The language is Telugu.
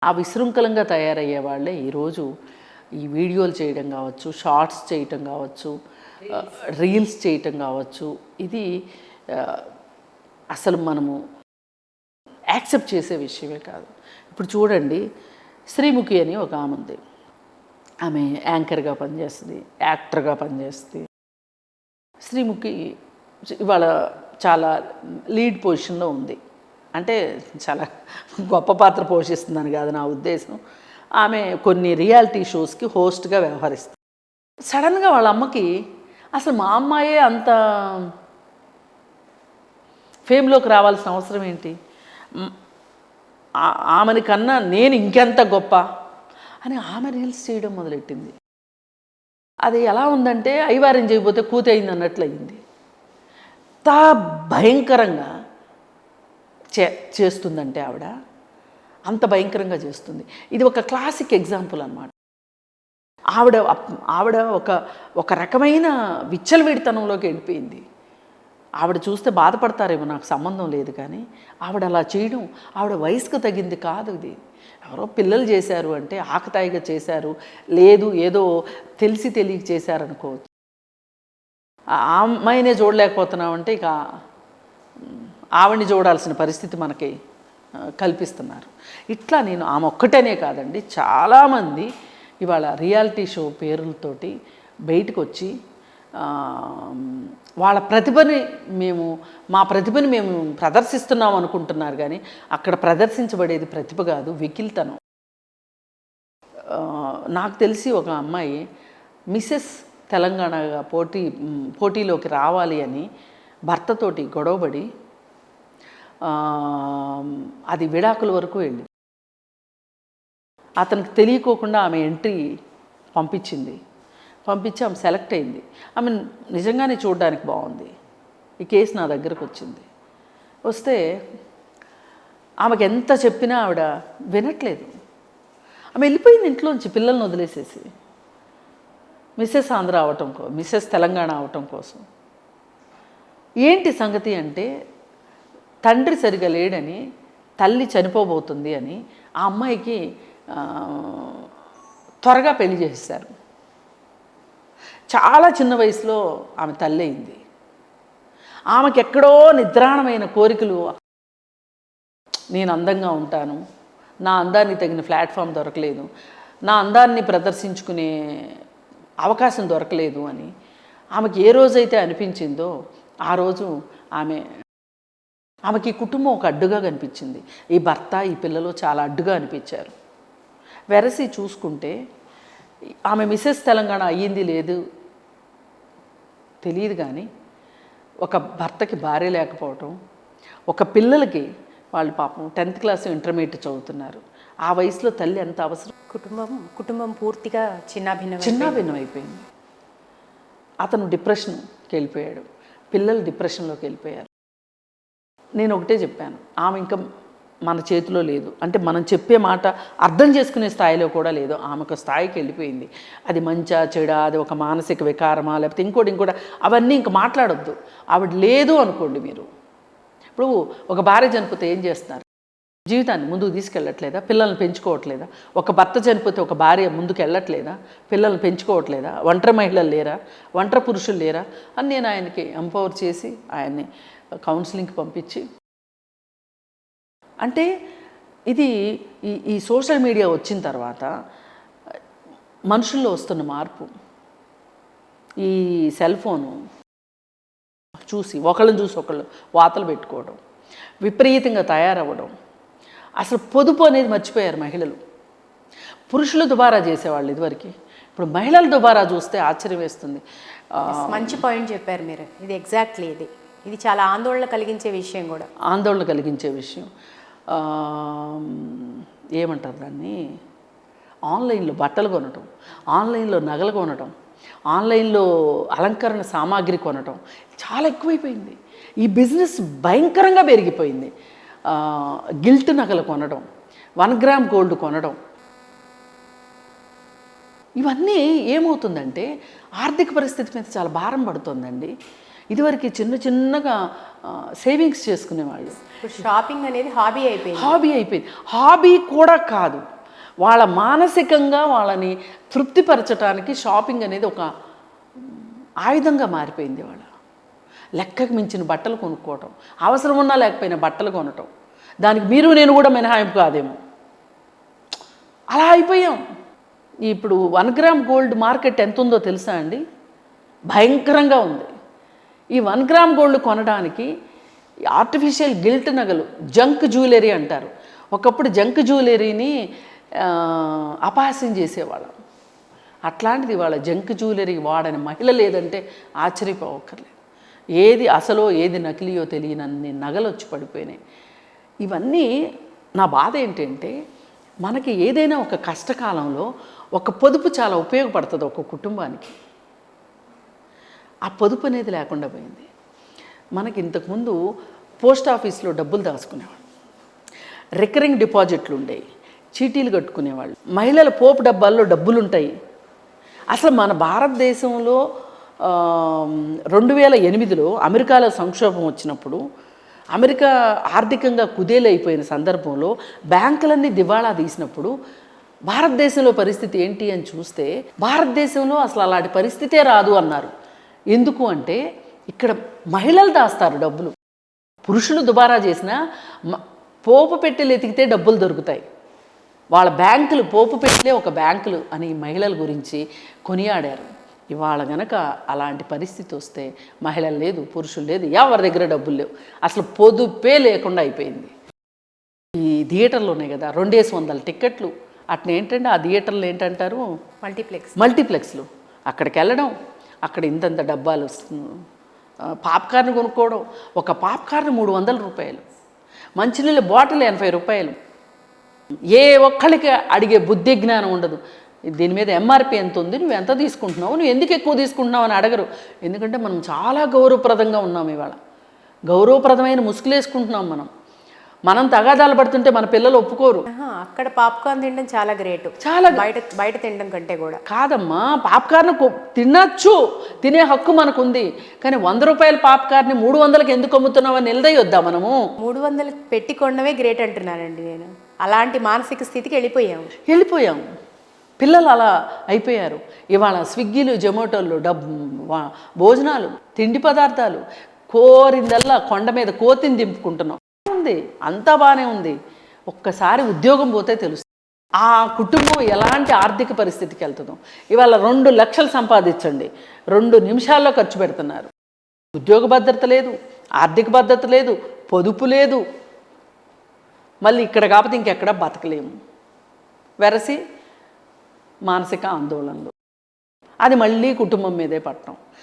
ఆ విశృంఖలంగా తయారయ్యే వాళ్ళే ఈరోజు ఈ వీడియోలు చేయడం కావచ్చు, షార్ట్స్ చేయటం కావచ్చు, రీల్స్ చేయటం కావచ్చు. ఇది అసలు మనము యాక్సెప్ట్ చేసే విషయమే కాదు. ఇప్పుడు చూడండి, శ్రీముఖి అని ఒక ఆమె ఉంది. ఆమె యాంకర్గా పనిచేస్తుంది, యాక్టర్గా పనిచేస్తుంది. శ్రీముఖి ఇవాళ చాలా లీడ్ పొజిషన్లో ఉంది. అంటే చాలా గొప్ప పాత్ర పోషిస్తుందని కాదు నా ఉద్దేశం. ఆమె కొన్ని రియాలిటీ షోస్కి హోస్ట్గా వ్యవహరిస్తుంది. సడన్గా వాళ్ళ అమ్మకి అసలు మా అమ్మాయే అంత ఫేమ్లోకి రావాల్సిన అవసరం ఏంటి, ఆమెని కన్నా నేను ఇంకెంత గొప్ప అని ఆమె రీల్స్ చేయడం మొదలెట్టింది. అది ఎలా ఉందంటే అయ్యవారం చేయకపోతే కూతి అయింది అన్నట్లు అయింది. అంత భయంకరంగా చేస్తుందంటే అంత భయంకరంగా చేస్తుంది. ఇది ఒక క్లాసిక్ ఎగ్జాంపుల్ అన్నమాట. ఆవిడ ఒక రకమైన విచ్చలవిడితనంలోకి వెళ్ళిపోయింది. ఆవిడ చూస్తే బాధపడతారేమో, నాకు సంబంధం లేదు, కానీ ఆవిడ అలా చేయడం ఆవిడ వయసుకు తగింది కాదు. ఇది ఎవరో పిల్లలు చేశారు అంటే ఆకతాయిగా చేశారు, లేదు ఏదో తెలిసి తెలియక చేశారనుకోవచ్చు. ఆ అమ్మాయినే చూడలేకపోతున్నామంటే ఇక ఆవిడ్ని చూడాల్సిన పరిస్థితి మనకి కల్పిస్తున్నారు. ఇట్లా నేను ఆమె ఒక్కటేనే కాదండి, చాలామంది ఇవాళ రియాలిటీ షో పేర్లతోటి బయటకు వచ్చి వాళ్ళ ప్రతిభని మా ప్రతిభని మేము ప్రదర్శిస్తున్నాం అనుకుంటున్నారు, కానీ అక్కడ ప్రదర్శించబడేది ప్రతిభ కాదు, వెకిల్తనం. నాకు తెలిసి ఒక అమ్మాయి మిసెస్ తెలంగాణగా పోటీలోకి రావాలి అని భర్తతోటి గొడవపడి అది విడాకుల వరకు వెళ్ళి అతనికి తెలియకోకుండా ఆమె ఎంట్రీ పంపించి ఆమె సెలెక్ట్ అయింది. ఆమె నిజంగానే చూడడానికి బాగుంది. ఈ కేసు నా దగ్గరకు వస్తే ఆమెకు ఎంత చెప్పినా ఆవిడ వినట్లేదు. ఆమె వెళ్ళిపోయింది ఇంట్లోంచి పిల్లల్ని వదిలేసేసి మిసెస్ ఆంధ్ర మిసెస్ తెలంగాణ అవటం కోసం. ఏంటి సంగతి అంటే, తండ్రి సరిగా లేడని, తల్లి చనిపోబోతుంది అని ఆ అమ్మాయికి త్వరగా పెళ్లి చేసేశారు. చాలా చిన్న వయసులో ఆమె తల్లి అయింది. ఆమెకి ఎక్కడో నిద్రాణమైన కోరికలు, నేను అందంగా ఉంటాను, నా అందాన్ని తగిన ప్లాట్ఫామ్ దొరకలేదు, నా అందాన్ని ప్రదర్శించుకునే అవకాశం దొరకలేదు అని ఆమెకి ఏ రోజైతే అనిపించిందో ఆ రోజు ఆమెకి కుటుంబం ఒక అడ్డుగా కనిపించింది. ఈ భర్త, ఈ పిల్లలు చాలా అడ్డుగా అనిపించారు. వెరసి చూసుకుంటే ఆమె మిసెస్ తెలంగాణ అయ్యింది లేదు తెలియదు, కానీ ఒక భర్తకి భార్య లేకపోవటం, ఒక పిల్లలకి వాళ్ళు పాపం 10th క్లాస్ ఇంటర్మీడియట్ చదువుతున్నారు. ఆ వయసులో తల్లి ఎంత అవసరం. కుటుంబం పూర్తిగా చిన్నాభిన్నం అయిపోయింది. అతను డిప్రెషన్కి వెళ్ళిపోయాడు, పిల్లలు డిప్రెషన్లోకి వెళ్ళిపోయారు. నేను ఒకటే చెప్పాను, ఆమె ఇంకా మన చేతిలో లేదు, అంటే మనం చెప్పే మాట అర్థం చేసుకునే స్థాయిలో కూడా లేదు. ఆమెకు స్థాయికి వెళ్ళిపోయింది. అది మంచా చెడా, అది ఒక మానసిక వికారమా, లేకపోతే ఇంకోటి అవన్నీ ఇంక మాట్లాడొద్దు. ఆవిడ లేదు అనుకోండి. మీరు ఇప్పుడు ఒక భార్య చనిపోతే ఏం చేస్తున్నారు? జీవితాన్ని ముందుకు తీసుకెళ్ళట్లేదా? పిల్లల్ని పెంచుకోవట్లేదా? ఒక భర్త చనిపోతే ఒక భార్య ముందుకు వెళ్ళట్లేదా? పిల్లల్ని పెంచుకోవట్లేదా? ఒంటరి మహిళలు లేరా? ఒంటరి పురుషులు లేరా అని నేను ఆయనకి ఎంపవర్ చేసి ఆయన్ని కౌన్సిలింగ్కి పంపించి, అంటే ఇది ఈ సోషల్ మీడియా వచ్చిన తర్వాత మనుషుల్లో వస్తున్న మార్పు, ఈ సెల్ ఫోను చూసి ఒకళ్ళు వాతలు పెట్టుకోవడం, విపరీతంగా తయారవ్వడం, అసలు పొదుపు అనేది మర్చిపోయారు మహిళలు. పురుషులు దుబారా చేసేవాళ్ళు ఇదివరకు, ఇప్పుడు మహిళలు దుబారా చూస్తే ఆశ్చర్యం వేస్తుంది. మంచి పాయింట్ చెప్పారు మీరు. ఇది ఎగ్జాక్ట్లీ ఇది చాలా ఆందోళన కలిగించే విషయం. ఏమంటారు దాన్ని, ఆన్లైన్లో బట్టలు కొనటం, ఆన్లైన్లో నగలు కొనటం, ఆన్లైన్లో అలంకరణ సామాగ్రి కొనటం చాలా ఎక్కువైపోయింది. ఈ బిజినెస్ భయంకరంగా పెరిగిపోయింది. గిల్ట్ నగలు కొనడం, 1 గ్రామ్ గోల్డ్ కొనడం, ఇవన్నీ ఏమవుతుందంటే ఆర్థిక పరిస్థితి మీద చాలా భారం పడుతుందండి. ఇదివరకు చిన్నగా సేవింగ్స్ చేసుకునేవాళ్ళు. ఇప్పుడు షాపింగ్ అనేది హాబీ అయిపోయింది. హాబీ అయిపోయింది. హాబీ కూడా కాదు, వాళ్ళ మానసికంగా వాళ్ళని తృప్తిపరచడానికి షాపింగ్ అనేది ఒక ఆయుధంగా మారిపోయింది. వాళ్ళ లెక్కకు మించిన బట్టలు కొనుక్కోవటం, అవసరం ఉన్నా లేకపోయినా బట్టలు కొనటం, దానికి మీరు నేను కూడా మినహాయింపు కాదేమో, అలా అయిపోయాం. ఇప్పుడు 1 గ్రామ్ గోల్డ్ మార్కెట్ ఎంత ఉందో తెలుసా అండి? భయంకరంగా ఉంది. ఈ 1 గ్రామ్ గోల్డ్ కొనడానికి ఆర్టిఫిషియల్ గిల్ట్ నగలు, జంక్ జ్యువెలరీ అంటారు. ఒకప్పుడు జంక్ జ్యువెలరీని అపహాస్యం చేసేవాళ్ళం. అట్లాంటిది వాళ్ళ జంక్ జ్యువెలరీ వాడని మహిళ లేదంటే ఆశ్చర్యపోవక్కర్లేదు. ఏది అసలో ఏది నకిలీయో తెలియనన్ని నగలు వచ్చి పడిపోయినాయి. ఇవన్నీ నా బాధ ఏంటంటే, మనకి ఏదైనా ఒక కష్టకాలంలో ఒక పొదుపు చాలా ఉపయోగపడుతుంది ఒక కుటుంబానికి. ఆ పొదుపు అనేది లేకుండా పోయింది. మనకి ఇంతకుముందు పోస్ట్ ఆఫీస్లో డబ్బులు దాచుకునేవాళ్ళు, రికరింగ్ డిపాజిట్లు ఉండేవి, చీటీలు కట్టుకునేవాళ్ళు, మహిళల పోపు డబ్బాల్లో డబ్బులు ఉంటాయి. అసలు మన భారతదేశంలో 2008లో అమెరికాలో సంక్షోభం వచ్చినప్పుడు, అమెరికా ఆర్థికంగా కుదేలైపోయిన సందర్భంలో బ్యాంకులన్నీ దివాళా తీసినప్పుడు భారతదేశంలో పరిస్థితి ఏంటి అని చూస్తే, భారతదేశంలో అసలు అలాంటి పరిస్థితే రాదు అన్నారు. ఎందుకు అంటే ఇక్కడ మహిళలు దాస్తారు డబ్బులు. పురుషులు దుబారా చేసినా పోపు పెట్టెలు ఎతికితే డబ్బులు దొరుకుతాయి. వాళ్ళ బ్యాంకులు పోపు పెట్టలే ఒక బ్యాంకులు అని మహిళల గురించి కొనియాడారు. ఇవాళ గనక అలాంటి పరిస్థితి వస్తే మహిళలు లేదు, పురుషులు లేదు, ఎవరి దగ్గర డబ్బులు లేవు, అసలు పొదుపే లేకుండా అయిపోయింది. ఈ థియేటర్లు ఉన్నాయి కదా, 200 టికెట్లు అట్లా ఏంటంటే ఆ థియేటర్లు ఏంటంటారు, మల్టీప్లెక్స్లు. అక్కడికి వెళ్ళడం, అక్కడ ఇంతంత డబ్బాలు పాప్కార్న్ కొనుక్కోవడం. ఒక పాప్కార్న్ 300 రూపాయలు, మంచినీళ్ళ బాటిల్ 80 రూపాయలు. ఏ ఒక్కళ్ళకి అడిగే బుద్ధి జ్ఞానం ఉండదు. దీని మీద ఎంఆర్పి ఎంత ఉంది, నువ్వు ఎంత తీసుకుంటున్నావు, నువ్వు ఎందుకు ఎక్కువ తీసుకుంటున్నావు అని అడగరు. ఎందుకంటే మనం చాలా గౌరవప్రదంగా ఉన్నాం. ఇవాళ గౌరవప్రదమైన ముసుగులేసుకుంటున్నాం. మనం తగాదాలు పడుతుంటే మన పిల్లలు ఒప్పుకోరు. అక్కడ పాప్కార్న్ తినడం చాలా గ్రేట్, చాలా బయట తినడం కంటే కూడా. కాదమ్మా, పాప్కార్న్ తినచ్చు, తినే హక్కు మనకుంది. కానీ 100 రూపాయల పాప్కార్న్ 300కి ఎందుకు అమ్ముతున్నావు అని నిలదయ్యొద్దా మనము? 300 పెట్టి కొనడమే గ్రేట్ అంటున్నానండి నేను. అలాంటి మానసిక స్థితికి వెళ్ళిపోయాం. పిల్లలు అలా అయిపోయారు. ఇవాళ స్విగ్గీలు, జొమాటోలు, భోజనాలు, తిండి పదార్థాలు కోరిందల్లా కొండ మీద కోతిని దింపుకుంటున్నాం. ఉంది, అంతా బాగానే ఉంది. ఒక్కసారి ఉద్యోగం పోతే తెలుస్తుంది ఆ కుటుంబం ఎలాంటి ఆర్థిక పరిస్థితికి వెళ్తుందో. ఇవాళ 2 లక్షలు సంపాదించండి, 2 నిమిషాల్లో ఖర్చు పెడుతున్నారు. ఉద్యోగ భద్రత లేదు, ఆర్థిక భద్రత లేదు, పొదుపు లేదు. మళ్ళీ ఇక్కడ కాకపోతే ఇంకెక్కడ బతకలేము. వెరసి మానసిక ఆందోళనలు, అది మళ్ళీ కుటుంబం మీదే పట్టడం.